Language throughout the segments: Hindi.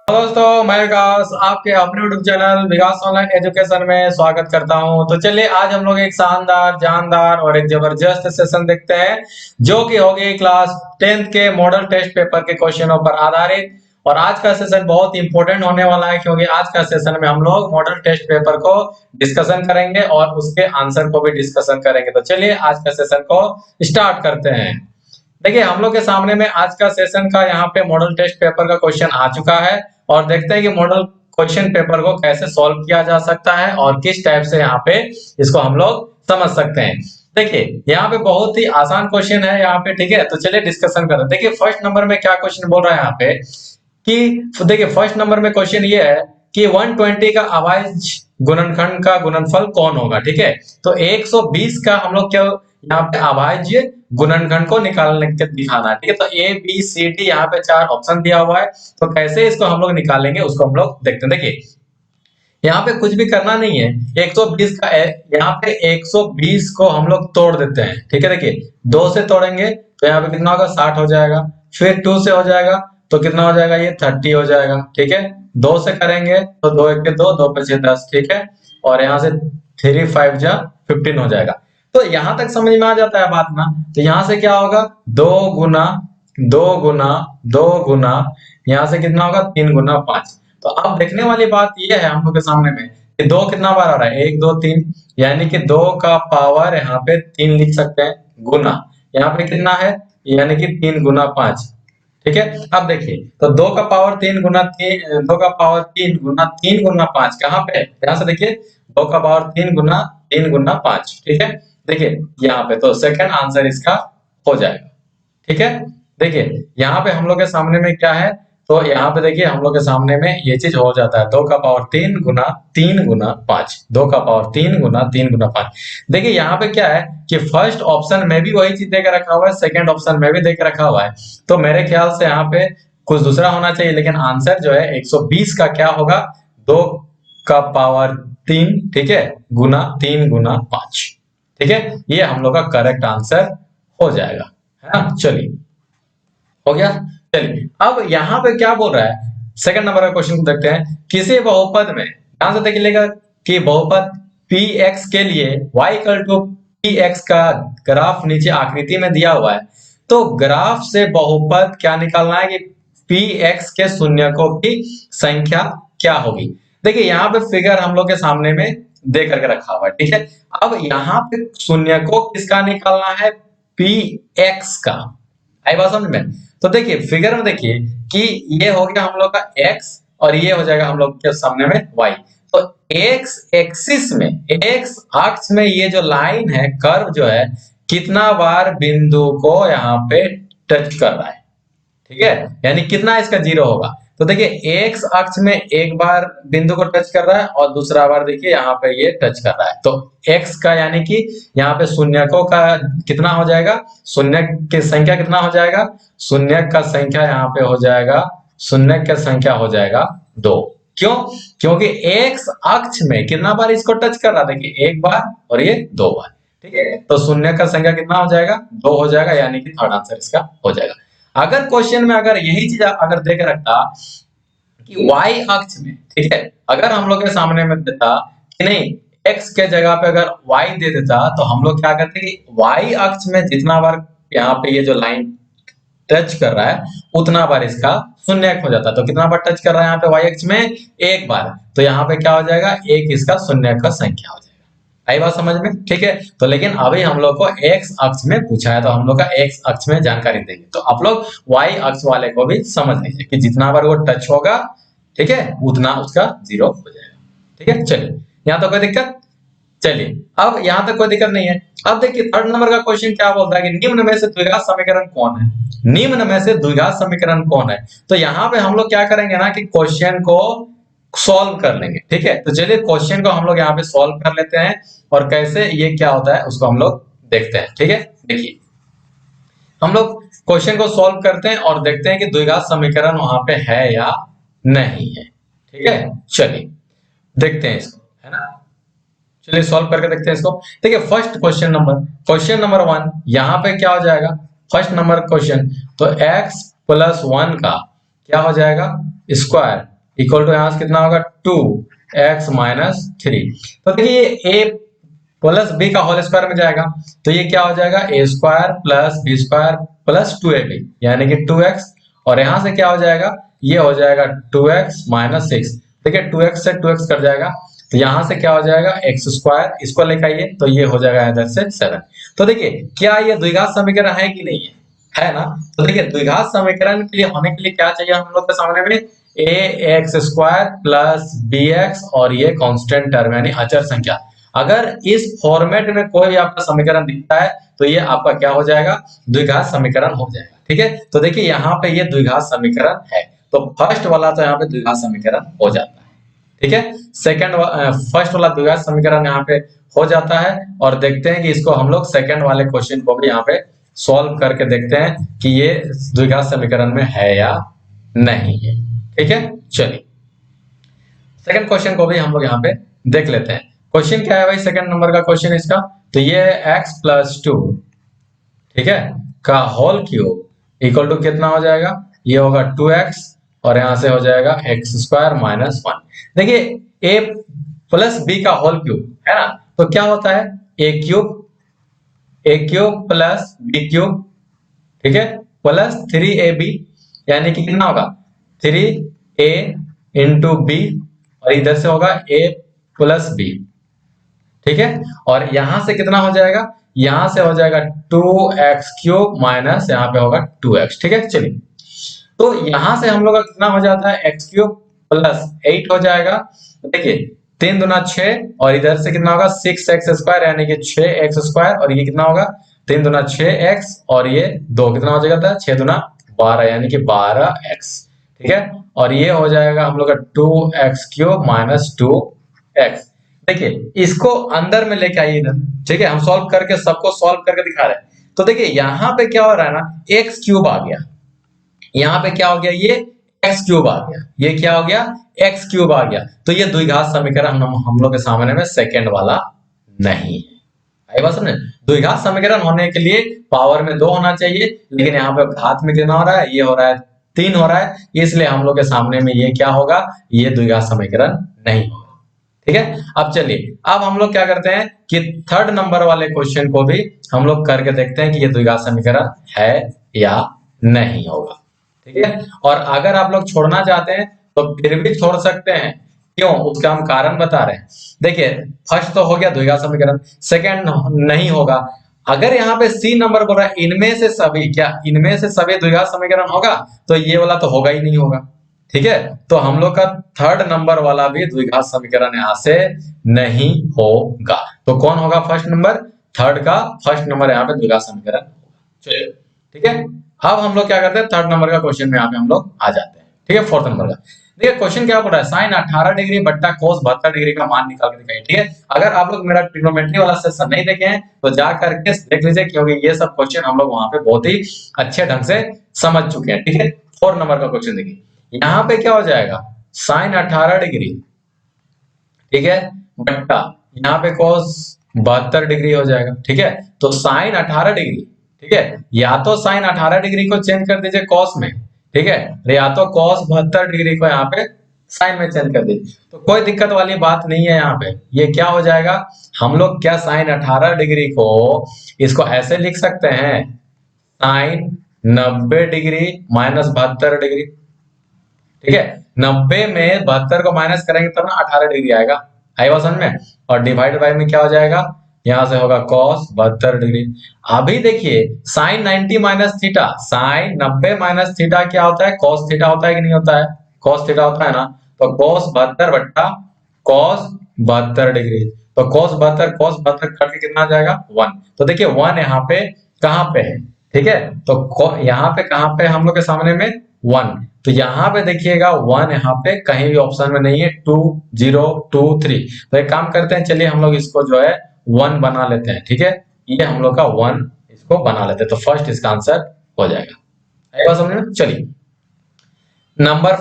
दोस्तों मैं विकास आपके अपने यूट्यूब चैनल विकास ऑनलाइन एजुकेशन में स्वागत करता हूं। तो चलिए आज हम लोग एक शानदार जानदार और एक जबरदस्त सेशन देखते हैं जो कि होगी क्लास 10th के मॉडल टेस्ट पेपर के क्वेश्चनों पर आधारित। और आज का सेशन बहुत इंपॉर्टेंट होने वाला है क्योंकि आज का सेशन में हम लोग मॉडल टेस्ट पेपर को डिस्कशन करेंगे और उसके आंसर को भी डिस्कशन करेंगे। तो चलिए आज का सेशन को स्टार्ट करते हैं। देखिए हम लोग के सामने में आज का सेशन का यहाँ पे मॉडल टेस्ट पेपर का क्वेश्चन आ चुका है और देखते हैं कि मॉडल क्वेश्चन पेपर को कैसे सॉल्व किया जा सकता है और किस टाइप से यहाँ पे इसको हम लोग समझ सकते हैं। देखिए यहाँ पे बहुत ही आसान क्वेश्चन है यहाँ पे, ठीक है। तो चलिए डिस्कशन करते हैं। देखिए फर्स्ट नंबर में क्या क्वेश्चन बोल रहा है यहाँ पे कि देखिए फर्स्ट नंबर में क्वेश्चन ये है कि 120 का अभाज्य गुणनखंड का गुणनफल कौन होगा, ठीक है। तो 120 का हम लोग क्या यहाँ पे अभाज्य गुणनखंड को निकालने के दिखाना है, ठीक है। तो ए बी सी डी यहाँ पे 4 ऑप्शन दिया हुआ है, तो कैसे इसको हम लोग निकालेंगे उसको हम लोग देखते हैं। देखिए यहाँ पे कुछ भी करना नहीं है, 120 का यहाँ पे 120 को हम लोग तोड़ देते हैं, ठीक है। देखिए 2 से तोड़ेंगे तो यहाँ पे कितना होगा 60 हो जाएगा, फिर 2 से हो जाएगा तो कितना हो जाएगा ये 30 हो जाएगा, ठीक है। 2 से करेंगे तो 2 1 2 2 5 10, ठीक है। और यहाँ से 3 5 जा 15 हो जाएगा। तो यहां तक समझ में आ जाता है बात ना। तो यहां से क्या होगा 2 गुना 2 गुना 2 गुना यहाँ से कितना होगा 3 गुना 5। तो अब देखने वाली बात ये है हम लोग के सामने में कि 2 कितना बार आ रहा है 1 2 3, यानी कि 2 का पावर यहाँ पे 3 लिख सकते हैं, गुना यहाँ पे कितना है यानी कि 3 गुना 5, ठीक है। अब देखिए तो 2 का पावर 3 गुना 3, 2 का पावर 3 गुना 5 कहाँ पे है, यहाँ से देखिए 2 का पावर 3 गुना 5, ठीक है। देखिए यहाँ पे तो सेकंड आंसर इसका हो जाएगा, ठीक है। देखिए यहाँ पे हम लोग के सामने में क्या है, तो यहाँ पे देखिए हम लोग के सामने में ये चीज हो जाता है 2 का पावर 3 गुना 5, 2 का पावर 3 गुना 5। देखिए यहाँ पे क्या है कि फर्स्ट ऑप्शन में भी वही चीज देकर रखा हुआ है, सेकंड ऑप्शन में भी देकर रखा हुआ है, तो मेरे ख्याल से यहाँ पे कुछ दूसरा होना चाहिए, लेकिन आंसर जो है 120 का क्या होगा 2 का पावर 3, ठीक है, गुना 3 गुना 5, ठीक है। ये हम लोग का करेक्ट आंसर हो जाएगा, है ना। चलिए हो गया। चलिए अब यहाँ पे क्या बोल रहा है, सेकंड नंबर का क्वेश्चन को देखते हैं। किसी बहुपद में ध्यान से देखिएगा कि बहुपद px के लिए y इक्वल टू px का ग्राफ नीचे आकृति में दिया हुआ है। तो ग्राफ से बहुपद क्या निकालना है कि px के शून्यकों की संख्या क्या होगी। देखिए यहाँ पे फिगर हम लोग के सामने में दे करके रखा हुआ है, ठीक है। अब यहाँ पे शून्यकों किसका निकालना है, px का। आई बात समझ में। तो देखिए फिगर में देखिए कि ये हो गया हम लोग का x और ये हो जाएगा हम लोग के सामने में y। तो x एक्सिस में, x अक्ष में ये जो लाइन है, कर्व जो है, कितना बार बिंदु को यहाँ पे टच कर रहा है, ठीक है, यानी कितना इसका जीरो होगा। तो देखिए x अक्ष में एक बार बिंदु को टच कर रहा है और दूसरा बार देखिए यहाँ पे ये टच कर रहा है। तो x का यानी कि यहाँ पे शून्यकों का कितना हो जाएगा, शून्य की संख्या कितना हो जाएगा, शून्य का संख्या यहाँ पे हो जाएगा, शून्य का संख्या हो जाएगा 2। क्यों, क्योंकि x अक्ष में कितना बार इसको टच कर रहा है, देखिए एक बार और ये 2 बार, ठीक है। तो शून्य का संख्या कितना हो जाएगा 2 हो जाएगा, यानी कि थर्ड आंसर इसका हो जाएगा। अगर क्वेश्चन में अगर यही चीज अगर देख रखता कि y अक्ष में, ठीक है, अगर हम लोग के सामने में देता कि नहीं x के जगह पे अगर y दे देता, तो हम लोग क्या करते कि y अक्ष में जितना बार यहाँ पे ये जो लाइन टच कर रहा है उतना बार इसका शून्य हो जाता। तो कितना बार टच कर रहा है यहाँ पे y अक्ष में, एक बार, तो यहाँ पे क्या हो जाएगा एक इसका शून्य का संख्या हो जाएगा। आई बात समझ में, ठीक है। तो लेकिन अभी हम लोग को x अक्ष में पूछा है, तो हम लोग का x अक्ष में जानकारी देंगे। तो आप लोग y अक्ष वाले को भी समझ लीजिए कि जितना बार वो टच होगा, ठीक है, उतना उसका जीरो हो जाएगा, ठीक है। चलिए यहाँ तो कोई दिक्कत, चलिए अब यहाँ तक कोई दिक्कत नहीं है। अब देखिए थर्ड नंबर का क्वेश्चन क्या बोलता है कि निम्न में से द्विघात समीकरण कौन है, निम्न में से द्विघात समीकरण कौन है। तो यहाँ पे हम लोग क्या करेंगे ना कि क्वेश्चन को सॉल्व कर लेंगे, ठीक है। तो चलिए क्वेश्चन को हम लोग यहाँ पे सॉल्व कर लेते हैं और कैसे ये क्या होता है उसको हम लोग देखते हैं, ठीक है। देखिए हम लोग क्वेश्चन को सॉल्व करते हैं और देखते हैं कि द्विघात समीकरण वहां पे है या नहीं है, ठीक है। चलिए देखते हैं इसको, है ना। चलिए सॉल्व करके देखते हैं इसको। देखिए फर्स्ट क्वेश्चन नंबर 1 यहाँ पे क्या हो जाएगा, फर्स्ट नंबर क्वेश्चन, तो x + 1 का क्या हो जाएगा स्क्वायर इक्वल टू यहाँ से कितना होगा 2x-3। तो देखिए a प्लस बी का होल स्क्वायर में जाएगा तो ये क्या हो जाएगा a square plus B square plus 2ab यानी कि 2x, और यहां से क्या हो जाएगा, ये हो जाएगा 2x-6। देखिए 2x से 2x कट जाएगा तो यहां से क्या हो जाएगा x स्क्वायर, इसको लेकर आइए तो ये हो जाएगा इधर से 7। तो देखिए क्या ये द्विघात समीकरण है कि नहीं है ना। तो देखिए द्विघात समीकरण के लिए होने के लिए क्या चाहिए हम लोग के सामने में, ax स्क्वायर प्लस bx और ये कांस्टेंट टर्म यानी अचर संख्या। अगर इस फॉर्मेट में कोई भी आपका समीकरण दिखता है तो ये आपका क्या हो जाएगा, द्विघात समीकरण हो जाएगा। ठीक है, तो देखिए यहाँ पे ये द्विघात समीकरण है, तो फर्स्ट वाला तो यहाँ पे द्विघात समीकरण हो जाता है। ठीक है, फर्स्ट वाला द्विघात समीकरण यहाँ पे हो जाता है, और देखते हैं कि इसको हम लोग सेकंड वाले क्वेश्चन को भी यहाँ पे सॉल्व करके देखते हैं कि ये द्विघात समीकरण में है या नहीं है। ठीक है, चलिए सेकंड क्वेश्चन को भी हम लोग यहाँ पे देख लेते हैं। क्वेश्चन क्या है भाई, सेकंड नंबर का क्वेश्चन इसका, तो ये x प्लस 2, ठीक है, का होल क्यूब इक्वल टू कितना हो जाएगा, ये होगा 2x और यहां से हो जाएगा x स्क्वायर माइनस 1। देखिए a प्लस b का होल क्यूब है ना, तो क्या होता है a cube plus b cube, ठीक है, प्लस 3ab यानी कि कितना होगा 3a इंटू बी, और इधर से होगा a प्लस b। ठीक है, और यहां से कितना हो जाएगा, यहां से हो जाएगा 2x क्यूब माइनस यहाँ पे होगा 2x। ठीक है, चलिए तो यहां से हम लोग का कितना हो जाता है x क्यूब प्लस 8 हो जाएगा। देखिए 3 दूना 6 और इधर से कितना होगा 6x स्क्वायर यानी कि 6x स्क्वायर, और ये कितना होगा 3 दूना 6x और ये 2 कितना हो जाएगा 6 दूना 12 यानी कि 12x। ठीक है, और ये हो जाएगा हम लोग का 2x क्यूब माइनस 2x। देखिए इसको अंदर में लेके आइए इधर, ठीक है, हम सॉल्व करके सबको सॉल्व करके दिखा रहे हैं। तो देखिए यहाँ पे क्या हो रहा है ना, x क्यूब आ गया, यहाँ पे क्या हो गया, ये x क्यूब आ गया, ये क्या हो गया x क्यूब आ गया। तो ये द्विघात समीकरण हम लोग के सामने में सेकंड वाला नहीं है। आई बात समझे, द्विघात समीकरण होने के लिए पावर में 2 होना चाहिए, लेकिन यहाँ पे घात में कितना हो रहा है, ये हो रहा है 3 हो रहा है, इसलिए हम लोग के सामने में ये क्या होगा, ये द्विघात समीकरण नहीं होगा। ठीक है, अब चलिए अब हम लोग क्या करते हैं कि थर्ड नंबर वाले क्वेश्चन को भी हम लोग करके देखते हैं कि ये द्विघात समीकरण है या नहीं होगा। ठीक है, और अगर आप लोग छोड़ना चाहते हैं तो फिर भी छोड़ सकते हैं, क्यों, उसका हम कारण बता रहे हैं। देखिए फर्स्ट तो हो गया द्विघात समीकरण, सेकंड नहीं होगा। अगर यहाँ पे सी नंबर बोल रहा है इनमें से सभी, क्या इनमें से सभी द्विघात समीकरण होगा, तो ये वाला तो होगा ही नहीं होगा। ठीक है, तो हम लोग का थर्ड नंबर वाला भी द्विघात समीकरण यहां से नहीं होगा। तो कौन होगा फर्स्ट नंबर, थर्ड का फर्स्ट नंबर यहाँ पे द्विघात समीकरण होगा। चलिए ठीक है, अब हम लोग क्या करते हैं थर्ड नंबर का क्वेश्चन में यहाँ पे हम लोग आ जाते हैं। ठीक है, फोर्थ नंबर का देखिए क्वेश्चन क्या बोल रहा है, साइन 18 डिग्री बट्टा कोस 72 डिग्री का मान निकाल के दिखाइए। ठीक है, अगर आप लोग मेरा ट्रिग्नोमेट्री वाला सेशन नहीं देखे हैं तो जा करके देख लीजिए, क्योंकि ये सब क्वेश्चन हम लोग वहां पे बहुत ही अच्छे ढंग से समझ चुके हैं। ठीक है, 4 नंबर का क्वेश्चन देखिए, यहाँ पे क्या हो जाएगा साइन 18 डिग्री, ठीक है, बट्टा यहाँ पे cos 72 डिग्री हो जाएगा। ठीक है, तो साइन 18 डिग्री, ठीक है, या तो साइन 18 डिग्री को चेंज कर दीजिए cos में, ठीक है, या तो cos 72 डिग्री को यहाँ पे साइन में चेंज कर दीजिए, तो कोई दिक्कत वाली बात नहीं है। यहाँ पे ये क्या हो जाएगा, हम लोग क्या साइन 18 डिग्री को इसको ऐसे लिख सकते हैं, साइन 90 डिग्री माइनस 72 डिग्री। ठीक है, 90 में 72 को माइनस करेंगे तब ना 18 डिग्री आएगा, आई बात समझ में, और डिवाइड बाय में क्या हो जाएगा, यहां से होगा cos 72 डिग्री। अभी देखिए sine 90 minus theta, sine 90 minus theta क्या होता है, cos थीटा होता है कि नहीं होता है, cos थीटा होता है ना, तो cos 72 बट्टा cos 72 डिग्री, तो cos 72 कट के कितना आ जाएगा 1। तो देखिए 1 यहाँ पे कहाँ पे है, ठीक है, तो यहाँ पे कहाँ पे हम लोग के सामने में 1, तो यहाँ पे देखिएगा 1 यहाँ पे कहीं भी ऑप्शन में नहीं है, 2 0 2 3। तो एक काम करते हैं, चलिए हम लोग इसको जो है 1 बना लेते हैं। ठीक है, ये हम लोग का 1 इसको बना लेते हैं, तो फर्स्ट इसका आंसर हो जाएगा। आएगा समझ में। चलिए नंबर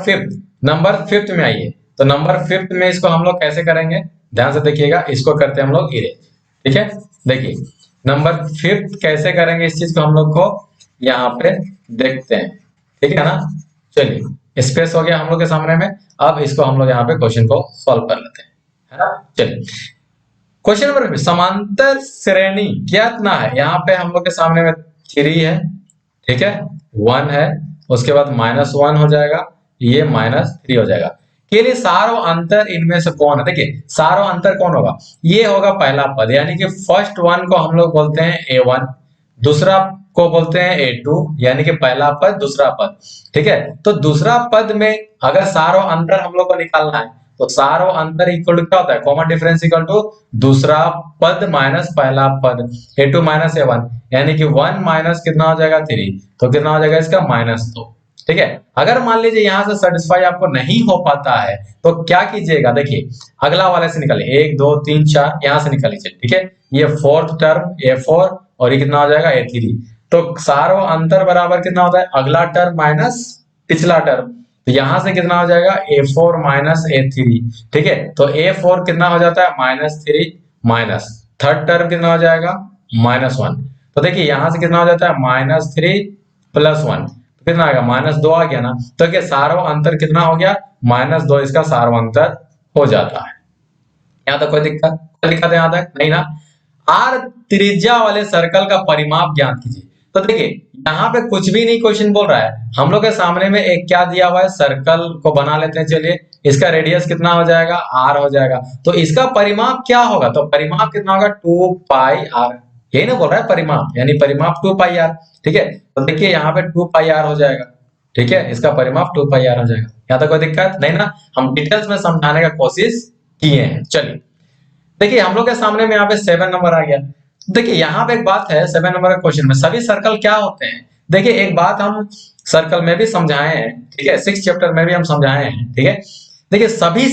फिफ्थ में आइए, तो नंबर फिफ्थ में इसको हम लोग कैसे करेंगे, ध्यान से देखिएगा, इसको करते हैं हम लोग इरेज। ठीक है, देखिए नंबर फिफ्थ कैसे करेंगे, इस चीज को हम लोग को यहाँ पे देखते हैं। ठीक है ना, चलिए स्पेस हो गया हम लोग के सामने में, अब इसको हम लोग यहाँ पे क्वेश्चन को सॉल्व कर लेते हैं, है ना। चलिए क्वेश्चन नंबर 20, समांतर श्रेणी कितना है। यहाँ पे हम लोग के सामने में 3 है, ठीक है, 1 है, उसके बाद -1 हो जाएगा, ये -3 हो जाएगा। के लिए सारो अंतर इनमें से कौन है। देखिए सारो अंतर कौन होगा, ये होगा पहला पद, यानी कि फर्स्ट वन को हम लोग बोलते हैं A1, दूसरा को बोलते हैं A2, यानी कि पहला पद दूसरा पद, ठीक है। तो दूसरा पद में अगर सारो अंतर हम लोग को निकालना है तो सारो अंतर इक्वल टू क्या होता है, कॉमन डिफरेंस इक्वल टू दूसरा पद माइनस पहला पद, A2 माइनस A1, यानी कि 1 माइनस कितना हो जाएगा 3, तो कितना हो जाएगा इसका -2, ठीक है। अगर मान लीजिए यहां से सेटिस्फाई आपको नहीं हो पाता है तो क्या कीजिएगा, देखिए अगला वाले से निकालिए, 1 2 3 4 यहां से निकाल लीजिए, ठीक है। ये फोर्थ टर्म A4 और ये कितना हो जाएगा A3, तो सारो अंतर बराबर कितना होता है, अगला टर्म माइनस पिछला टर्म, तो यहां से कितना हो जाएगा A4 माइनस A3, ठीक है। तो A4 कितना हो जाता है -3 माइनस थर्ड टर्म कितना हो जाएगा -1, तो देखिए यहां से कितना हो जाता है -3 प्लस 1, कितना आएगा -2 आ गया ना। तो क्या सारो अंतर कितना हो गया -2, इसका सारो अंतर हो जाता है। यहाँ तक कोई दिक्कत है यहाँ तक नहीं ना। आर त्रिज्या वाले सर्कल का परिमाप ज्ञात कीजिए। तो देखिए यहाँ पे कुछ भी नहीं क्वेश्चन बोल रहा है, हम लोग के सामने में एक क्या दिया हुआ है, सर्कल को बना लेते हैं। चलिए इसका रेडियस कितना हो जाएगा, आर हो जाएगा, तो इसका परिमाप क्या होगा, तो परिमाप कितना होगा 2 पाई आर, यही ना बोल रहा है परिमाप, यानी परिमाप 2 पाई आर, ठीक है। तो देखिए यहाँ पे 2 पाई आर हो जाएगा, ठीक है, इसका परिमाप 2 पाई आर हो जाएगा। यहाँ तक कोई दिक्कत नहीं ना, हम डिटेल्स में समझाने का कोशिश किए हैं। चलिए देखिए हम लोग के सामने में यहाँ पे 7 नंबर आ गया। देखिए यहाँ पे एक बात है, 7 नंबर के क्वेश्चन में सभी सर्कल क्या होते हैं। देखिए एक बात हम सर्कल में भी समझाए हैं, ठीक है, 6 चैप्टर में भी हम समझाए हैं, ठीक है। देखिए सभी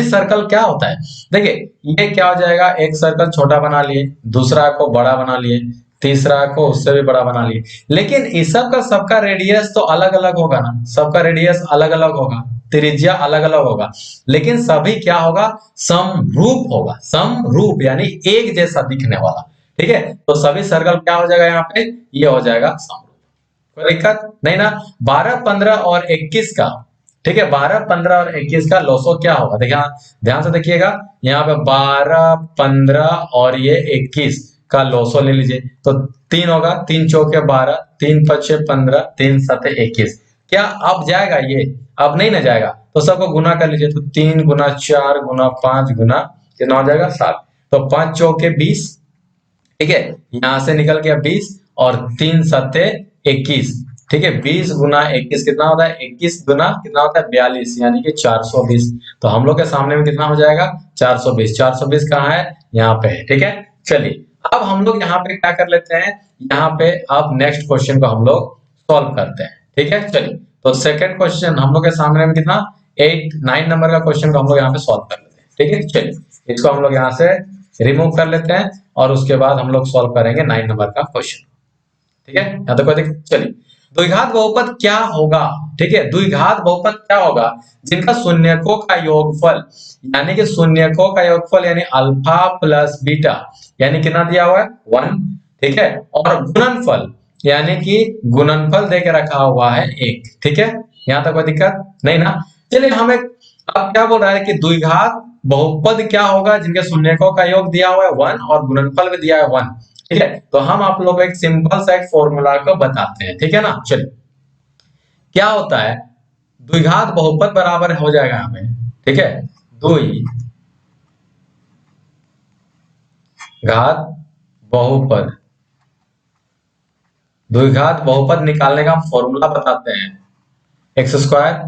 सर्कल क्या होता है, देखिए ये क्या हो जाएगा, एक सर्कल छोटा बना लिए, दूसरा को बड़ा बना लिए, तीसरा को उससे भी बड़ा बना लिए, लेकिन इस सब का सबका रेडियस तो अलग अलग होगा ना, सबका रेडियस अलग अलग होगा, त्रिज्या अलग अलग होगा, लेकिन सभी क्या होगा, समरूप होगा, समरूप यानी एक जैसा दिखने वाला, ठीक है। तो सभी सर्कल क्या हो जाएगा, यहाँ पे ये हो जाएगा समरूप, कोई दिक्कत नहीं ना। 12 15 और 21 का, ठीक है, 12 15 और 21 का लॉसो क्या होगा, देखिए ध्यान से देखिएगा, यहाँ पे 12 15 और ये 21 का लॉसो ले लीजिए, तो 3 होगा, 3 चौके 12, 3 पचे 15, 3 सते 21, क्या अब जाएगा ये, अब नहीं ना जाएगा, तो सबको गुना कर लीजिए, तो 3 गुना 4 गुना 5 गुना कितना हो जाएगा 7, तो 5 चौके 20, ठीक है, यहां से निकल गया 20 और 3 सत्ते 21, ठीक है, 20 गुना 21 कितना होता है, 21 गुना कितना होता है 42, यानी कि 420, तो हम लोग के सामने में कितना हो जाएगा 420, 420 कहाँ है, यहाँ पे है, ठीक है। चलिए अब हम लोग यहाँ पे क्या कर लेते हैं, यहाँ पे अब नेक्स्ट क्वेश्चन को हम लोग सॉल्व करते हैं, ठीक है। चलिए तो सेकंड क्वेश्चन हम लोग के सामने में कितना 9 नंबर का क्वेश्चन को हम लोग यहाँ पे सॉल्व कर लेते हैं, ठीक है। चलिए इसको हम लोग यहाँ से रिमूव कर लेते हैं और उसके बाद हम लोग सॉल्व करेंगे 9 नंबर का क्वेश्चन, ठीक है। यहाँ तक कोई चलिए द्विघात बहुपद क्या होगा, ठीक है, द्विघात बहुपद क्या होगा जिनका शून्यकों का योगफल, यानी कि शून्यकों का योगफल यानी अल्फा प्लस बीटा, यानी कितना दिया हुआ है 1, ठीक है, और गुणनफल यानी कि गुणनफल देके रखा हुआ है 1, ठीक है। यहाँ तक कोई दिक्कत नहीं ना। चलिए हम एक अब क्या बोल रहा है कि द्विघात बहुपद क्या होगा जिनके शून्यकों का योग दिया हुआ है 1 और गुणनफल भी दिया है 1, ठीक है। तो हम आप लोगों को एक सिंपल सा एक फॉर्मूला को बताते हैं, ठीक है ना। चलिए क्या होता है, द्विघात बहुपद बराबर हो जाएगा हमें, ठीक है, द्विघात बहुपद, द्विघात बहुपद निकालने का हम फॉर्मूला बताते हैं, एक्स स्क्वायर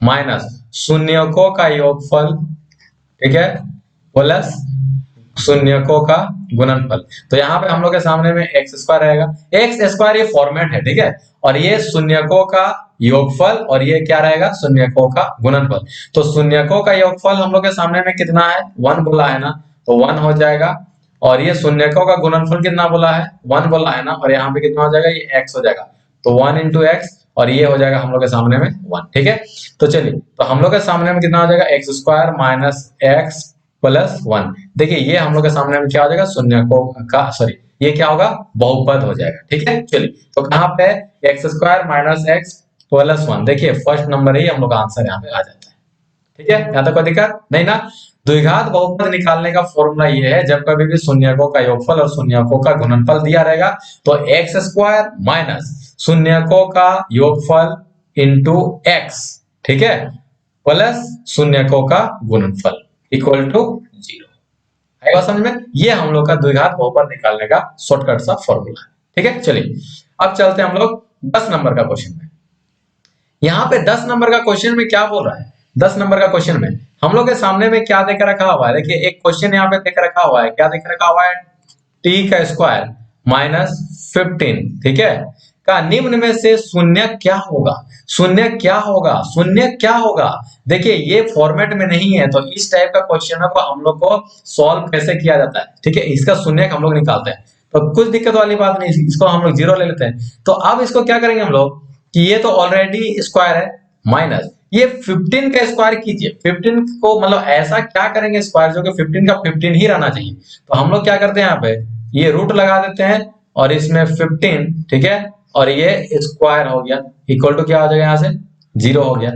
माइनस शून्यकों का योगफल, ठीक है, प्लस शून्यकों का गुणनफल। तो यहाँ पे हम लोग के सामने में एक्स स्क्वायर रहेगा, एक्स स्क्वायर ये फॉर्मेट है, ठीक है, और ये शून्यकों का योगफल और ये क्या रहेगा शून्यकों का गुणनफल। तो शून्यकों का योगफल हम लोग के सामने में कितना है 1 बोला है ना, तो 1 हो जाएगा, और ये शून्यकों का गुणनफल कितना बोला है 1 बोला है ना, और यहाँ पे कितना हो जाएगा ये x हो जाएगा, तो 1 इंटू एक्स, और ये हो जाएगा हम लोग के सामने में 1, ठीक है। तो चलिए तो हम लोग के सामने में कितना हो जाएगा x square minus x plus 1, देखिए ये हम लोग के सामने में क्या हो जाएगा शून्यकों का सॉरी ये क्या होगा बहुपद हो जाएगा, ठीक है। चलिए तो कहाँ पे x square minus x plus 1, देखिए फर्स्ट नंबर ही हम लोग का आंसर यहाँ पे आ जाता है, ठीक है, यहाँ तक कोई दिक्कत नहीं ना। द्विघात बहुपद निकालने का फॉर्मूला ये है, जब कभी भी शून्यकों का योगफल और शून्यकों का गुणनफल दिया रहेगा तो एक्स स्क्वायर माइनस शून्यकों का योगफल इंटू एक्स, ठीक है, प्लस शून्यकों का गुणनफल इक्वल टू 0। आएगा समझ में? ये हम लोग का द्विघात बहुपद निकालने का शॉर्टकट सा फॉर्मूला है। ठीक है, चलिए अब चलते हैं हम लोग 10 नंबर का क्वेश्चन में। यहाँ पे 10 नंबर का क्वेश्चन में क्या बोल रहा है? 10 नंबर का क्वेश्चन में हम लोग के सामने में क्या देकर रखा हुआ है? देखिए एक क्वेश्चन यहाँ पे देकर रखा हुआ है, क्या देकर रखा हुआ है? टी का स्क्वायर माइनस 15, ठीक है, का निम्न में से शून्य क्या होगा? शून्य क्या होगा? शून्य क्या होगा? देखिए ये फॉर्मेट में नहीं है, तो इस टाइप का क्वेश्चन को हम लोग को सॉल्व कैसे किया जाता है, ठीक है, इसका शून्य हम लोग निकालते हैं, तो कुछ दिक्कत वाली बात नहीं, इसको हम लोग 0 ले लेते हैं। तो अब इसको क्या करेंगे हम लोग कि ये तो ऑलरेडी स्क्वायर है, माइनस ये 15 का स्क्वायर कीजिए। 15 को मतलब ऐसा क्या करेंगे स्क्वायर जो कि 15 का 15 ही रहना चाहिए। तो हम लोग क्या करते हैं, यहाँ पे ये रूट लगा देते हैं और इसमें 15, ठीक है, और ये स्क्वायर हो गया, इक्वल टू क्या हो जाएगा, यहाँ से 0 हो गया,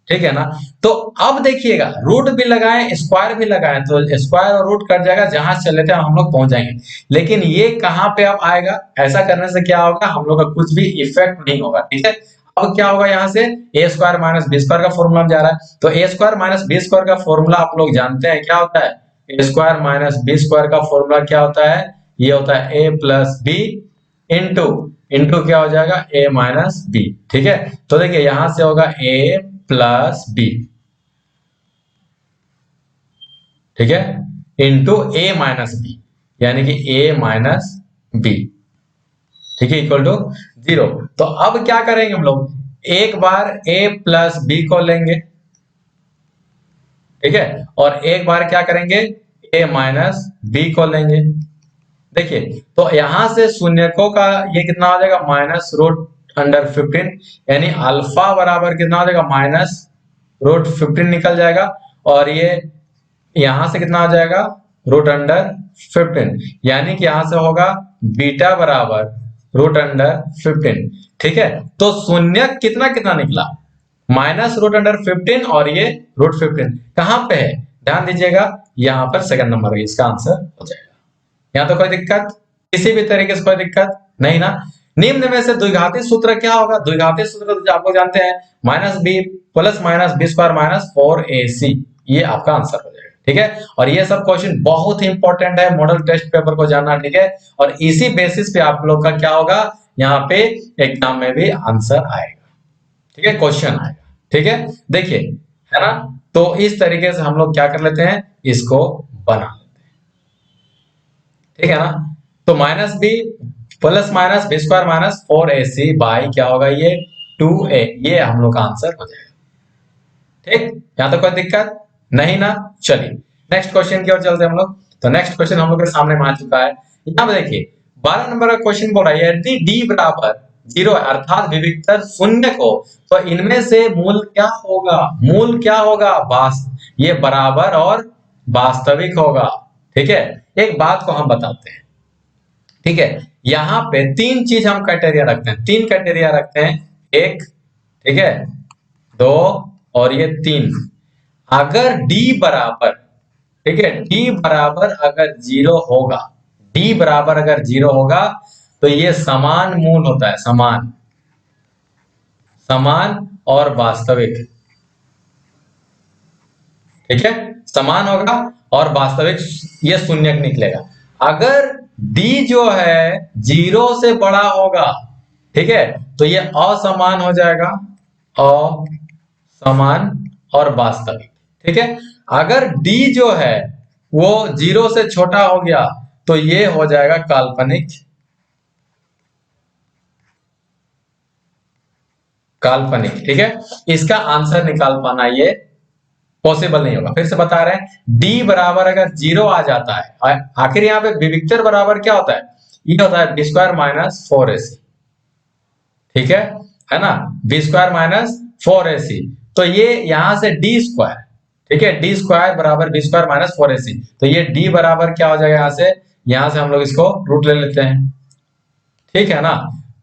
ठीक है ना। तो अब देखिएगा रूट भी लगाएं स्क्वायर भी लगाएं तो स्क्वायर और रूट कट जाएगा, जहां से चले थे हम लोग पहुंच जाएंगे। लेकिन ये कहां पे अब आएगा? ऐसा करने से क्या होगा, हम लोग का कुछ भी इफेक्ट नहीं होगा, ठीक है। अब क्या होगा, यहाँ से ए स्क्वायर माइनस बी स्क्वायर का फॉर्मूला जा रहा है, तो ए स्क्वायर माइनस बी स्क्वायर का फॉर्मूला आप लोग जानते हैं क्या होता है? ए स्क्वायर माइनस बी स्क्वायर का फॉर्मूला क्या होता है? ये होता है ए प्लस बी इंटू इंटू क्या हो जाएगा, ए माइनस बी, ठीक है। तो देखिए यहां से होगा ए प्लस बी, ठीक है, इंटू ए माइनस बी, यानी कि ए माइनस बी, ठीक है, इक्वल टू 0। तो अब क्या करेंगे हम लोग, एक बार a प्लस बी को लेंगे, ठीक है, और एक बार क्या करेंगे, a माइनस बी को लेंगे। देखिए तो यहां से शून्यकों का ये कितना हो जाएगा, माइनस रूट अंडर 15, यानी अल्फा बराबर कितना हो जाएगा, माइनस रूट 15 निकल जाएगा, और ये यहां से कितना हो जाएगा, रूट अंडर 15, यानी कि यहां से होगा बीटा बराबर रूट अंडर 15, ठीक है। तो शून्य कितना कितना निकला, माइनस रूट अंडर 15 और ये रूट 15 कहां पे है, ध्यान दीजिएगा, यहां पर सेकंड नंबर इसका आंसर हो जाएगा। यहां तो कोई दिक्कत, किसी भी तरीके से कोई दिक्कत नहीं ना। निम्न में से द्विघाती सूत्र क्या होगा? द्विघाती सूत्र तो आप लोग जानते हैं, minus B plus minus B square minus 4ac, ये आपका आंसर हो जाएगा, ठीक है। और ये सब क्वेश्चन बहुत ही इंपॉर्टेंट है, मॉडल टेस्ट पेपर को जानना, ठीक है, और इसी बेसिस पे आप लोग का क्या होगा, यहाँ पे एग्जाम में भी आंसर आएगा, ठीक है, क्वेश्चन आएगा, ठीक है। देखिए है ना, तो इस तरीके से हम लोग क्या कर लेते हैं, इसको बना लेते हैं, ठीक है ना। तो minus B plus minus B square minus 4ac by क्या होगा, ये 2a, ये हम लोग का आंसर हो जाएगा, ठीक। यहां तो कोई दिक्कत नहीं ना। चलिए नेक्स्ट क्वेश्चन की ओर चलते हैं हम लोग। तो नेक्स्ट क्वेश्चन हम लोग के सामने आ चुका है, यहाँ पे देखिए 12 नंबर का क्वेश्चन बोल रहा है, यदि d बराबर 0 अर्थात विविक्तर शून्य को, तो इनमें से मूल क्या होगा? मूल क्या होगा? ये बराबर और वास्तविक होगा, ठीक है। एक बात को हम बताते हैं, ठीक है, यहाँ पे 3 चीज हम क्राइटेरिया रखते हैं, 3 क्राइटेरिया रखते हैं, 1, ठीक है, 2 और ये 3। अगर d बराबर, ठीक है, d बराबर अगर 0 होगा, d बराबर अगर 0 होगा तो ये समान मूल होता है, समान, समान और वास्तविक, ठीक है, समान होगा और वास्तविक, ये शून्य निकलेगा। अगर d जो है 0 से बड़ा होगा, ठीक है, तो ये असमान हो जाएगा, असमान और वास्तविक, ठीक है। अगर d जो है वो 0 से छोटा हो गया तो ये हो जाएगा काल्पनिक, काल्पनिक, ठीक है। इसका आंसर निकाल पाना ये पॉसिबल नहीं होगा। फिर से बता रहे हैं, d बराबर अगर 0 आ जाता है, आखिर यहाँ पे विविक्तर बराबर क्या होता है, ये होता है बी स्क्वायर माइनस 4ac, ठीक है ना, बी स्क्वायर माइनस 4ac, तो ये यहां से डी स्क्वायर, ठीक है, डी स्क्वायर बराबर बी स्क्वायर माइनस 4ac, तो ये d बराबर क्या हो जाएगा, यहां से हम लोग इसको रूट ले लेते हैं, ठीक है ना।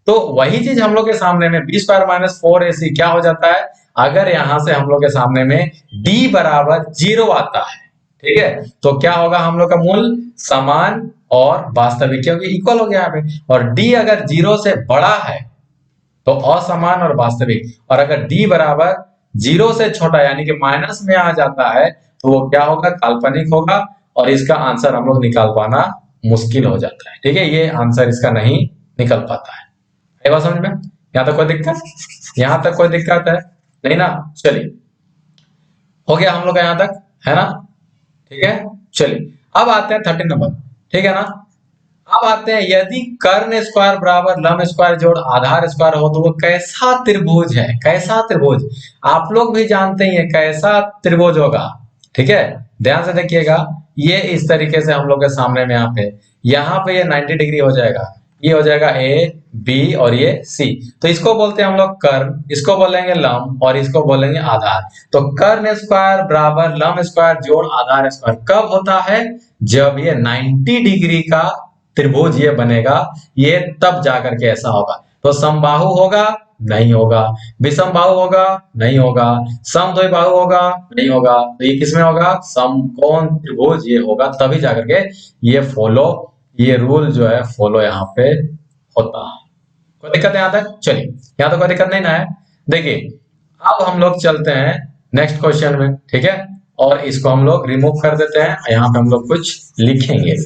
तो वही चीज हम लोग के सामने में बी स्क्वायर माइनस 4ac क्या हो जाता है, अगर यहां से हम लोग के सामने में d बराबर 0 आता है, ठीक है, तो क्या होगा, हम लोग का मूल समान और वास्तविक, क्योंकि इक्वल हो गया यहाँ पे। और d अगर 0 से बड़ा है तो असमान और वास्तविक, और अगर d बराबर 0 से छोटा यानी कि माइनस में आ जाता है तो वो क्या होगा, काल्पनिक होगा, और इसका आंसर हम लोग निकाल पाना मुश्किल हो जाता है। ठीक है, ये आंसर इसका नहीं निकल पाता है। ये बात समझ में? यहाँ तक कोई दिक्कत? यहाँ तक कोई दिक्कत है नहीं ना? चलिए, हो गया हम लोग का यहाँ तक, है ना? ठीक है, चलिए अब आते हैं 13 नंबर। ठीक है ना? अब आते हैं, यदि कर्ण स्क्वायर बराबर लंब स्क्वायर जोड़ आधार स्क्वायर हो तो वो कैसा त्रिभुज है? कैसा त्रिभुज? आप लोग भी जानते ही हैं कैसा त्रिभुज होगा। ठीक है, ध्यान से देखिएगा, ये इस तरीके से हम लोग के सामने में यहाँ पे ये 90 डिग्री हो जाएगा, ये हो जाएगा ए बी और ये सी। तो इसको बोलते हैं हम लोग कर्ण, इसको बोलेंगे लंब और इसको बोलेंगे आधार। तो कर्ण स्क्वायर बराबर लंब स्क्वायर जोड़ आधार स्क्वायर कब होता है? जब ये 90 डिग्री का त्रिभुज ये बनेगा, ये तब जाकर के ऐसा होगा। तो समबाहु होगा? नहीं होगा। विषमबाहु होगा? नहीं होगा। समद्विबाहु होगा? नहीं होगा। तो ये किसमें होगा? समकोण त्रिभुज ये होगा, तभी जाकर के ये रूल जो है फॉलो यहाँ पे होता है। कोई दिक्कत है यहाँ तक? चलिए, यहाँ तो कोई दिक्कत नहीं ना है। देखिए, अब हम लोग चलते हैं नेक्स्ट क्वेश्चन में। ठीक है, और इसको हम लोग रिमूव कर देते हैं, यहाँ पे हम लोग कुछ लिखेंगे।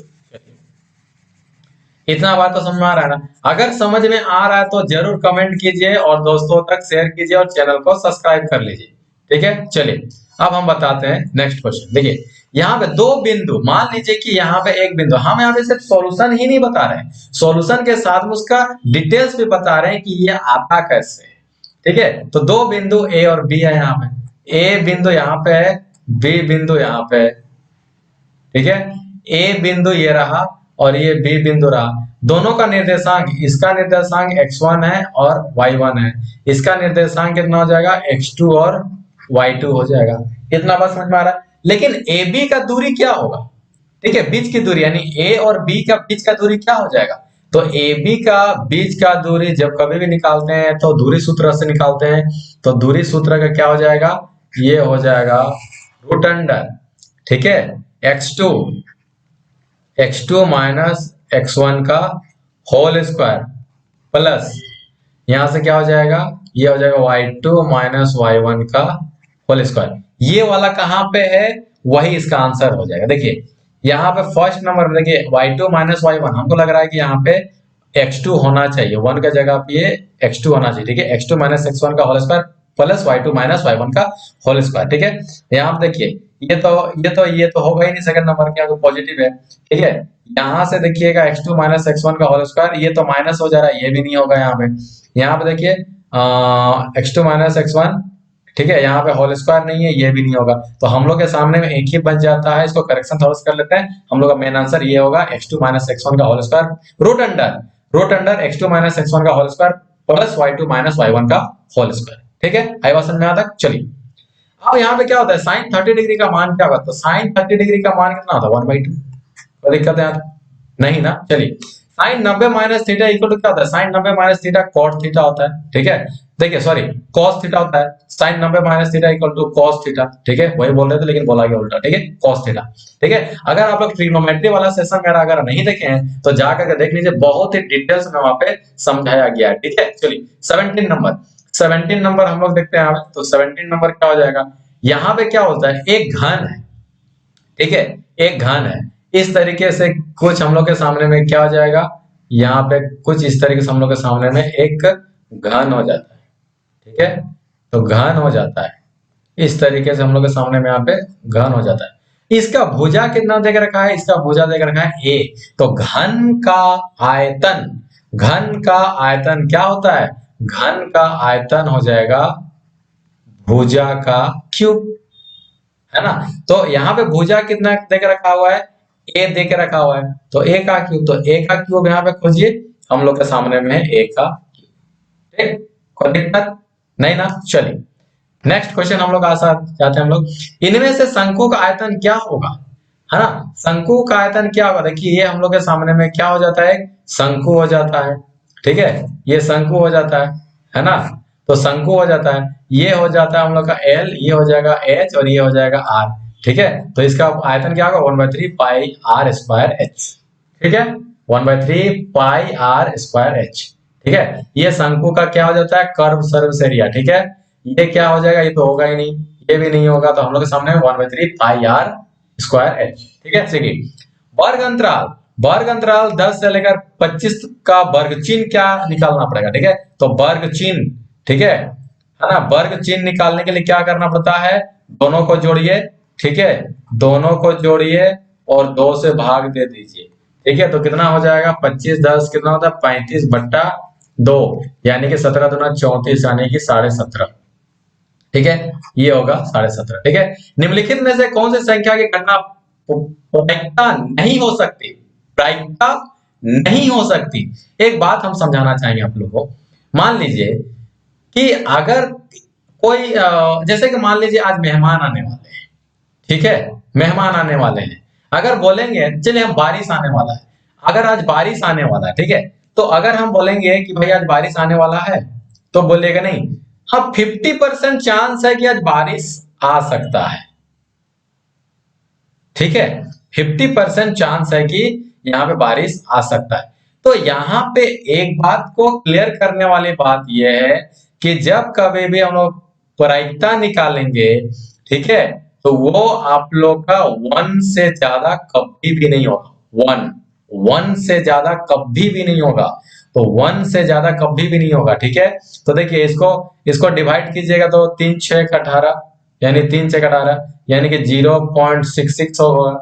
इतना बात तो समझ में आ रहा है ना? अगर समझ में आ रहा है तो जरूर कमेंट कीजिए और दोस्तों तक शेयर कीजिए और चैनल को सब्सक्राइब कर लीजिए। ठीक है, चलिए अब हम बताते हैं नेक्स्ट क्वेश्चन। देखिए, यहाँ पे दो बिंदु, मान लीजिए कि यहाँ पे एक बिंदु, हम यहाँ पे सिर्फ सॉल्यूशन ही नहीं बता रहे हैं, सॉल्यूशन के साथ में उसका डिटेल्स भी बता रहे हैं कि ये आता कैसे है। ठीक है, तो दो बिंदु ए और बी है, यहाँ पे ए बिंदु यहाँ पे है, बी बिंदु यहाँ पे है। ठीक है, ए बिंदु ये रहा और ये बी बिंदु रहा। दोनों का निर्देशांक, इसका निर्देशांक x1 है और y1 है, इसका निर्देशांक कितना हो जाएगा, x2 और y2 हो जाएगा। इतना बस समझ में आ रहा है। लेकिन ए बी का दूरी क्या होगा? ठीक है, बीच की दूरी, यानी ए और बी का बीच का दूरी क्या हो जाएगा? तो ए बी का बीच का दूरी जब कभी भी निकालते हैं तो दूरी सूत्र से निकालते हैं। तो दूरी सूत्र का क्या हो जाएगा? ये हो जाएगा रूट अंडर, ठीक है, x2 माइनस x1 का होल स्क्वायर प्लस यहां से क्या हो जाएगा, ये हो जाएगा y2 माइनस y1 का होल स्क्वायर। ये वाला कहां पे है? वही इसका आंसर हो जाएगा। देखिए, यहाँ पे फर्स्ट नंबर में देखिए y2 माइनस y1, हमको लग रहा है कि यहाँ पे x2 होना चाहिए, 1 का जगह पे ये x2 होना चाहिए। ठीक है, x2 माइनस x1 का whole square plus y2 minus y1 का होल स्क्वायर। ठीक है, यहाँ पे देखिए, ये तो होगा ही नहीं, सेकंड नंबर के पॉजिटिव है। ठीक है, यहाँ से देखिएगा x2 माइनस x1 का होल स्क्वायर, ये तो माइनस हो जा रहा है, ये भी नहीं होगा यहाँ पे। यहाँ पे देखिए x2 माइनस x1, ठीक है, यहाँ पे होल स्क्वायर नहीं है, ये भी नहीं होगा। तो हम लोग के सामने में एक ही बन जाता है, इसको करेक्शन थोड़ा सा कर लेते हैं। हम लोग का मेन आंसर ये होगा x2 माइनस x1 का whole square root under x2 minus x1 का whole square plus y2 minus y1 का होल स्क्वायर। ठीक है, आई बात समझ में आता? चलिए, अब यहाँ पे क्या होता है, साइन 30 डिग्री का मान क्या होता है? तो साइन 30 डिग्री का मान कितना होता है? 1/2। कोई दिक्कत है नहीं ना? चलिए, sine 90 minus theta equal to क्या होता है? Sine 90 minus theta cot theta होता है। ठीक है, देखिए सॉरी, कॉस थीटा होता है। Sine 90 minus theta equal to cos theta. ठीक है, वही बोल रहे थे लेकिन बोला गया उल्टा। ठीक है, कॉस थीटा। ठीक है, अगर आप लोग ट्रिग्नोमेट्री वाला सेशन मेरा अगर नहीं देखे हैं तो जाकर के देख लीजिए, बहुत ही डिटेल्स में वहां पे समझाया गया है। ठीक है, चलिए 17 नंबर हम लोग देखते हैं। तो 17 नंबर क्या हो जाएगा? यहाँ पे क्या होता है, एक घन है। ठीक है, एक घन है, इस तरीके से कुछ हम लोग के सामने में क्या हो जाएगा, यहाँ पे कुछ इस तरीके से हम लोग के सामने में एक घन हो जाता है। ठीक है, तो घन हो जाता है, इस तरीके से हम लोग के सामने में यहाँ पे घन हो जाता है। इसका भुजा कितना देख रखा है? इसका भुजा देख रखा है a। तो घन का आयतन क्या होता है? घन का आयतन हो जाएगा भुजा का क्यूब, है ना? तो यहाँ पे भुजा कितना देख रखा हुआ है? ए दे के रखा हुआ है, तो ए का क्यूब। तो ए का क्यूब यहाँ पे खोजिए, हम लोग के सामने में है ए का क्यूब। ठीक, कोई दिक्कत नहीं ना? चलिए, नेक्स्ट क्वेश्चन हम लोग जाते हैं। हम लोग, इनमें से शंकु का आयतन क्या होगा? है ना, शंकु का आयतन क्या होगा? देखिए, ये हम लोग के सामने में क्या हो जाता है? शंकु हो जाता है। ठीक है, ये शंकु हो जाता है ना? तो शंकु हो जाता है, ये हो जाता है हम लोग का L, ये हो जाएगा H और ये हो जाएगा R। ठीक है, तो इसका आयतन क्या होगा 1/3 पाई R स्क्वायर H। ठीक है, 1/3 पाई R स्क्वायर H। ठीक है, ये शंकु का क्या हो जाता है कर्व सर्विस एरिया। ठीक है, ये क्या हो जाएगा, ये तो होगा ही नहीं, ये भी नहीं होगा, तो हम लोग के सामने 1/3 पाई R स्क्वायर H। ठीक है, चलिए वर्ग अंतराल, वर्ग अंतराल 10 से लेकर 25 का वर्ग चिन्ह क्या निकालना पड़ेगा। ठीक है, तो वर्ग चिन्ह, ठीक है ना, वर्ग चिन्ह निकालने के लिए क्या करना पड़ता है, दोनों को जोड़िए। ठीक है, दोनों को जोड़िए और 2 से भाग दे दीजिए। ठीक है, तो कितना हो जाएगा 25 10 कितना होता है 35/2, यानी कि 17 दूना 34, यानी कि 17.5। ठीक है, ये होगा 17.5। ठीक है, निम्नलिखित में से कौन सी संख्या की गणना प्रायिकता नहीं हो सकती, प्रायिकता नहीं हो सकती। एक बात हम समझाना चाहेंगे आप लोगों को, मान लीजिए कि अगर कोई जैसे कि मान लीजिए आज मेहमान आने वाले हैं। ठीक है, मेहमान आने वाले हैं, अगर बोलेंगे चलिए हम बारिश आने वाला है, अगर आज बारिश आने वाला है, ठीक है, तो अगर हम बोलेंगे कि भाई आज बारिश आने वाला है, तो बोलेगा नहीं, हाँ 50% चांस है कि आज बारिश आ सकता है। ठीक है, 50% चांस है कि यहाँ पे बारिश आ सकता है। तो यहाँ पे एक बात को क्लियर करने वाली बात यह है कि जब कभी भी हम लोग प्रायिकता निकालेंगे, ठीक है, तो वो आप लोग का 1 से ज्यादा कभी भी नहीं होगा। 1 से ज्यादा कभी भी नहीं होगा, तो 1 से ज्यादा कभी भी नहीं होगा। ठीक है, तो देखिए इसको इसको डिवाइड कीजिएगा तो 3 6 18, यानी 3 से 18 यानी कि 0.66 होगा।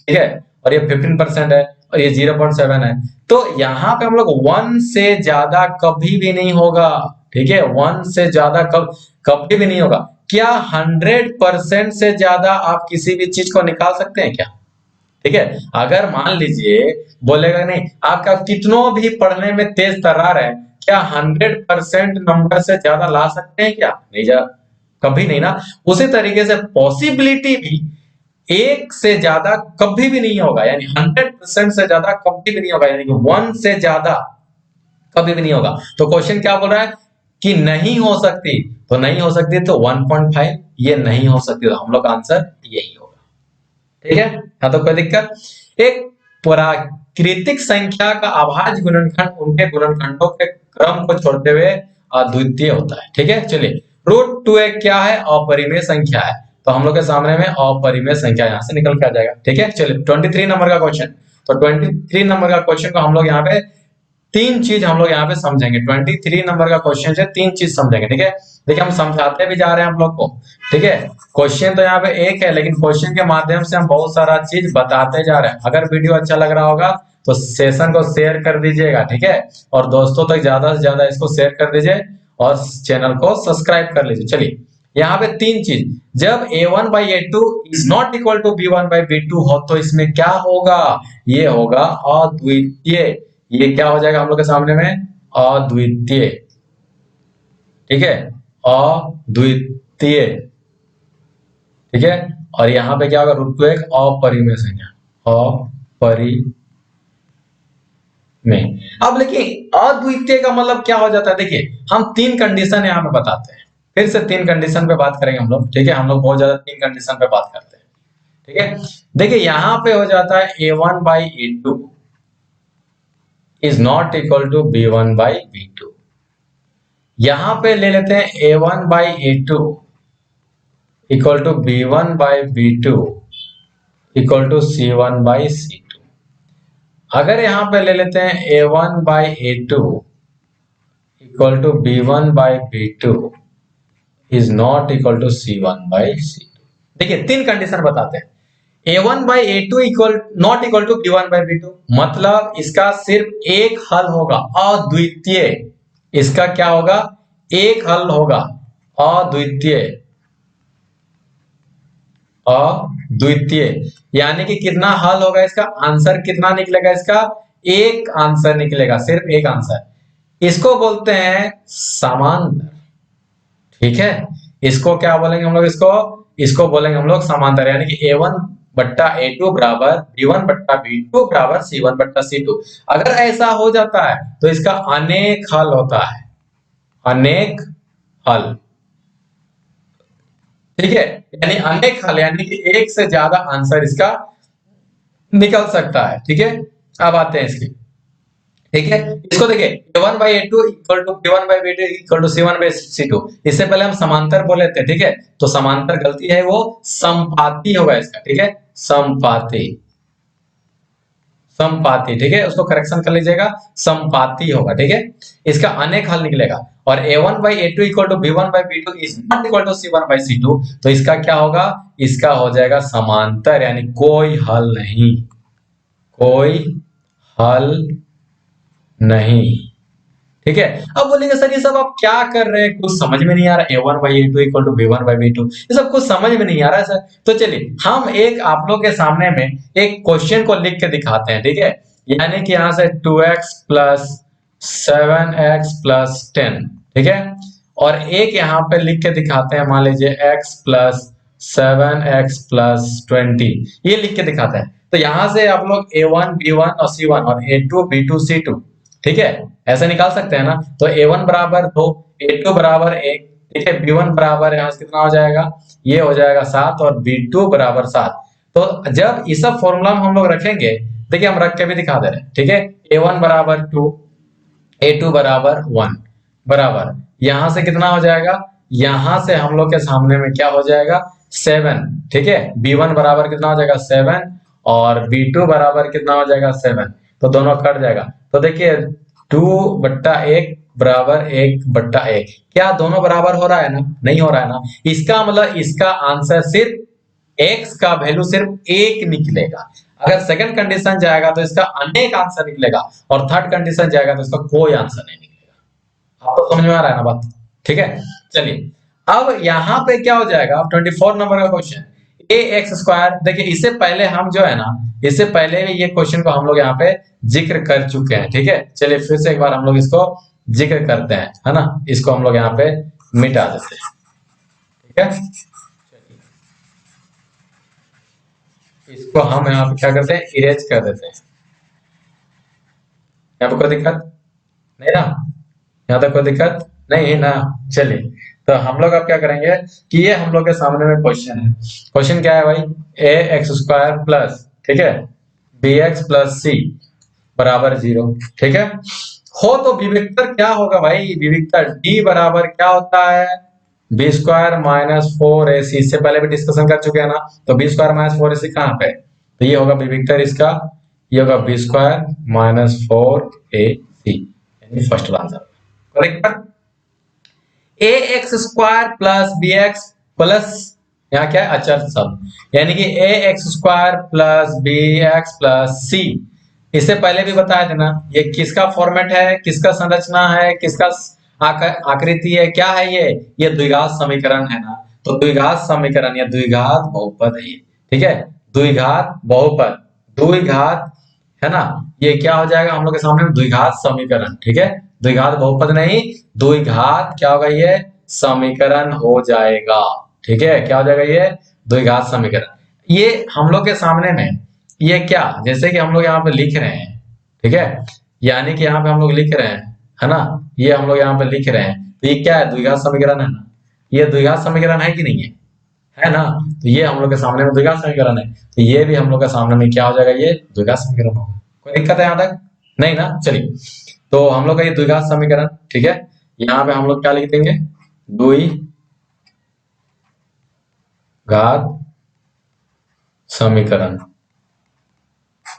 ठीक है, और ये 15% है और ये 0.7 है, तो यहाँ पे हम लोग 1 से ज्यादा कभी भी नहीं होगा। ठीक है, 1 से ज्यादा कभी भी नहीं होगा। क्या 100% से ज्यादा आप किसी भी चीज को निकाल सकते हैं क्या? ठीक है, अगर मान लीजिए बोलेगा नहीं आपका कितनों भी पढ़ने में तेज तर्रार है, क्या 100% नंबर से ज्यादा ला सकते हैं क्या? नहीं जा, कभी नहीं ना। उसी तरीके से पॉसिबिलिटी भी 1 से ज्यादा कभी भी नहीं होगा, यानी 100% से ज्यादा कभी भी नहीं होगा, यानी कि 1 से ज्यादा कभी भी नहीं होगा। तो क्वेश्चन क्या बोल रहा है कि नहीं हो सकती, तो नहीं हो सकती तो 1.5, ये नहीं हो सकती, तो हम लोग का आंसर यही होगा। ठीक है, हाँ तो कोई दिक्कत। एक प्राकृतिक संख्या का अभाज्य गुणनखंड उनके गुणनखंडों के क्रम को छोड़ते हुए अद्वितीय होता है। ठीक है, चलिए √2 क्या है, अपरिमेय संख्या है, तो हम लोग के सामने में अपरिमेय संख्या यहां से निकल के आ जाएगा। ठीक है, चलिए 23 नंबर का क्वेश्चन, तो 23 नंबर का क्वेश्चन को हम लोग यहाँ पे तीन चीज हम लोग यहाँ पे समझेंगे। 23 नंबर का क्वेश्चन से तीन चीज समझेंगे। ठीक है, देखिए हम समझाते भी जा रहे हैं हम लोग को। ठीक है, क्वेश्चन तो यहाँ पे एक है, लेकिन क्वेश्चन के माध्यम से हम बहुत सारा चीज बताते जा रहे हैं। अगर वीडियो अच्छा लग रहा होगा तो सेशन को शेयर कर दीजिएगा। ठीक है, और दोस्तों तक ज्यादा से ज्यादा इसको शेयर कर दीजिए और चैनल को सब्सक्राइब कर लीजिए। चलिए यहाँ पे तीन चीज, जब a1/a2 is not equal to b1/b2 हो तो इसमें क्या होगा, ये होगा अद्वितीय। ये क्या हो जाएगा हम लोग के सामने में, अद्वितीय। ठीक है, अद्वितीय। ठीक है, और यहां पे क्या होगा √2 एक अपरिमेय संख्या, अपरिमेय। अब देखिए अद्वितीय का मतलब क्या हो जाता है, देखिए हम तीन कंडीशन यहाँ पे बताते हैं, फिर से तीन कंडीशन पे बात करेंगे हम लोग। ठीक है, हम लोग बहुत ज्यादा तीन कंडीशन पे बात करते हैं। ठीक है, देखिए यहां पे हो जाता है a1/a2 is not equal to b1/b2। यहां पे ले लेते हैं a1/a2 equal to b1/b2 equal to c1/c2। अगर यहां पे ले लेते हैं a1/a2 equal to b1/b2 is not equal to c1/c2। देखिए तीन कंडीशन बताते हैं। a1/a2 equal not equal to b1/b2, मतलब इसका सिर्फ एक हल होगा, अद्वितीय। इसका क्या होगा, एक हल होगा, अद्वितीय। अद्वितीय यानी कि कितना हल होगा, इसका आंसर कितना निकलेगा, इसका एक आंसर निकलेगा, सिर्फ एक आंसर। इसको बोलते हैं समांतर। ठीक है, इसको क्या बोलेंगे हम लोग, इसको बोलेंगे हम लोग समांतर, यानी कि a1/a2 बराबर b1/b2 बराबर c1/c2। अगर ऐसा हो जाता है तो इसका अनेक हल होता है, अनेक हल, ठीक है। यानी अनेक हल, यानी कि एक से ज्यादा आंसर इसका निकल सकता है, ठीक है। अब आते हैं इसकी, ठीक है। इसको देखिए, a1/a2 equal to b1/b2 equal to c1/c2। इससे पहले हम समांतर बोले थे, ठीक है। तो समांतर गलती है, वो समपाती होगा इसका, ठीक है। समपाती, समपाती, ठीक है, उसको करेक्शन कर लीजिएगा, समपाती होगा, ठीक है। इसका अनेक हल निकलेगा। और a1/a2 equal to b1/b2 is not equal to c1/c2, तो इसका क्या होगा, इसका हो जाएगा समांतर, यानी कोई हल नहीं, कोई हल नहीं, ठीक है। अब बोलेंगे सर ये सब आप क्या कर रहे हैं, कुछ समझ में नहीं आ रहा, a1/a2 इक्वल टू b1/b2, ये सब कुछ समझ में नहीं आ रहा है सर। तो चलिए हम एक आप लोग के सामने में एक क्वेश्चन को लिख के दिखाते हैं, ठीक है। यानी कि यहां से 2x प्लस 7x प्लस 10, ठीक है। और एक यहाँ पे लिख के दिखाते हैं, मान लीजिए x प्लस 7x प्लस 20, ये लिख के दिखाते हैं। तो यहां से आप लोग a1 b1 और c1 और a2 b2 c2, ठीक है, ऐसे निकाल सकते हैं ना। तो a1 बराबर 2, a2 बराबर 1, ठीक है, b1 बराबर यहाँ से कितना हो जाएगा, ये हो जाएगा 7, और b2 बराबर 7। तो जब ये सब फॉर्मूला हम लोग रखेंगे, देखिए हम रख के भी दिखा दे रहे हैं, ठीक है। a1 बराबर 2, a2 बराबर 1, बराबर यहां से कितना हो जाएगा, यहां से हम लोग के सामने में क्या हो जाएगा, 7, ठीक है। b1 बराबर कितना हो जाएगा 7, और b2 बराबर कितना हो जाएगा 7, तो दोनों कट जाएगा। तो देखिए 2/1 बराबर 1/1, क्या दोनों बराबर हो रहा है ना, नहीं हो रहा है ना। इसका मतलब इसका आंसर सिर्फ x का वैल्यू सिर्फ एक निकलेगा। अगर सेकंड कंडीशन जाएगा तो इसका अनेक आंसर निकलेगा, और थर्ड कंडीशन जाएगा तो इसका कोई आंसर नहीं निकलेगा। आपको समझ में आ रहा है ना बात, ठीक है। चलिए अब यहाँ पे क्या हो जाएगा, 24 नंबर का क्वेश्चन, ax²। देखिए इससे पहले हम जो है ना, इससे पहले ये क्वेश्चन को हम लोग यहाँ पे जिक्र कर चुके हैं, ठीक है। चलिए फिर से एक बार हम लोग इसको जिक्र करते हैं, है ना। इसको हम लोग यहाँ पे मिटा देते हैं, ठीक है। इसको हम यहाँ पे क्या करते हैं, इरेज कर देते हैं। यहाँ पे कोई दिक्कत नहीं ना, यहाँ तक कोई दिक्कत नहीं है ना। चलिए तो हम लोग अब क्या करेंगे कि ये हम लोग के सामने में क्वेश्चन है। क्वेश्चन क्या है भाई, ax² प्लस, ठीक है, bx प्लस c बराबर 0, ठीक है। हो तो विविक्तर क्या होगा भाई, विविक्तर d बराबर क्या होता है, b² माइनस 4ac। इससे पहले भी डिस्कशन कर चुके हैं ना। तो b² माइनस 4ac कहाँ पे, तो ये होगा विविक्तर इसका, ये होगा b² माइनस 4ac, यानी first answer, correct. ax² plus bx plus, यहाँ क्या है, अचर सब, यानी कि ax² plus bx plus c। इससे पहले भी बताया था ना, ये किसका फॉर्मेट है, किसका संरचना है, किसका आकृति है, क्या है ये द्विघात समीकरण है ना। तो द्विघात समीकरण या द्विघात बहुपद है ये, ठीक है। द्विघात बहुपद, द्विघात, है ना। ये क्या हो जाएगा हम लोग के सामने, द्विघात समीकरण, ठीक है। द्विघात बहुपद नहीं, द्विघात क्या होगा, ये समीकरण हो जाएगा, ठीक है। क्या हो जाएगा, ये द्विघात समीकरण। ये हम लोग के सामने में ये क्या, जैसे कि हम लोग यहाँ पे लिख रहे हैं, ठीक है, यानी कि यहाँ पे हम लोग लिख रहे हैं, है ना। ये हम लोग यहाँ पे लिख रहे हैं, तो ये क्या है, द्विघात समीकरण है ना। ये द्विघात समीकरण है कि नहीं है ना। तो ये हम लोग के सामने में द्विघात समीकरण है, तो ये भी हम लोग के सामने में क्या हो जाएगा, ये द्विघात समीकरण होगा। कोई दिक्कत है यहाँ तक, नहीं ना। चलिए तो हम लोग का ये द्विघात समीकरण, ठीक है। यहाँ पे हम लोग क्या लिख देंगे, द्विघात समीकरण,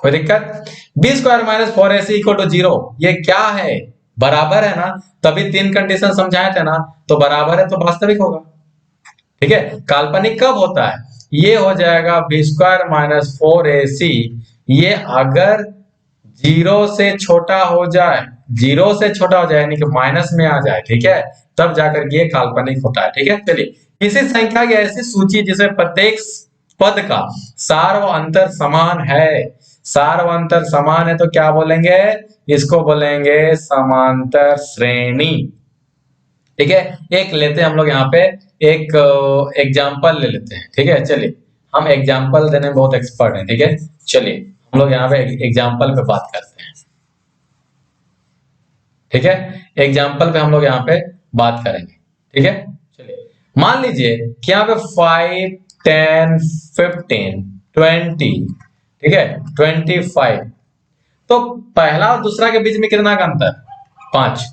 कोई दिक्कत। b² minus 4ac equal to 0, ये क्या है, बराबर है ना। तभी तीन कंडीशन समझाए थे ना, तो बराबर है तो वास्तविक होगा, ठीक है। काल्पनिक कब होता है, ये हो जाएगा b² माइनस 4ac, ये अगर 0 से छोटा हो जाए, 0 से छोटा हो जाए यानी कि माइनस में आ जाए, ठीक है, तब जाकर के ये काल्पनिक होता है, ठीक है। चलिए किसी संख्या की ऐसी सूची जिसमें प्रत्येक पद का सार व अंतर समान है, सार व अंतर समान है तो क्या बोलेंगे, इसको बोलेंगे समांतर श्रेणी, ठीक है। एक लेते हैं हम लोग यहाँ पे, एक एग्जाम्पल ले लेते हैं, ठीक है। चलिए हम एग्जाम्पल देने में बहुत एक्सपर्ट हैं, ठीक है। चलिए हम लोग यहाँ पे एग्जाम्पल पे बात करते हैं, ठीक है। एग्जाम्पल पे हम लोग यहाँ पे बात करेंगे, ठीक है। चलिए मान लीजिए कि यहाँ पे 5, 10, 15, 20, ठीक है, 25। तो पहला और दूसरा के बीच में कितना का अंतर? 5।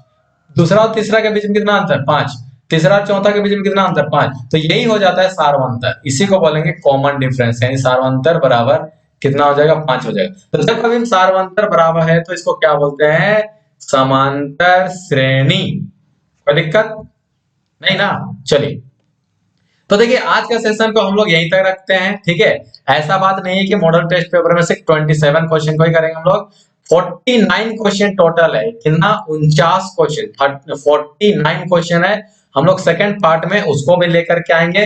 दूसरा और तीसरा के बीच में कितना अंतर? 5। तीसरा और चौथा के बीच में कितना अंतर? 5। तो यही हो जाता है सार्वंतर, इसी को बोलेंगे कॉमन डिफरेंस, यानी सार्वंतर बराबर कितना हो जाएगा? 5 हो जाएगा। तो जब कभी सार्वंतर बराबर है तो इसको क्या बोलते हैं? समांतर श्रेणी। कोई दिक्कत नहीं ना? चलिए, तो देखिए आज का सेशन को हम लोग यहीं तक रखते हैं, ठीक है। ऐसा बात नहीं है कि मॉडल टेस्ट पेपर में सिर्फ 27 क्वेश्चन को ही करेंगे हम लोग। 49 क्वेश्चन टोटल है, कितना? 49 क्वेश्चन, 49 क्वेश्चन है। हम लोग सेकंड पार्ट में उसको भी लेकर के आएंगे।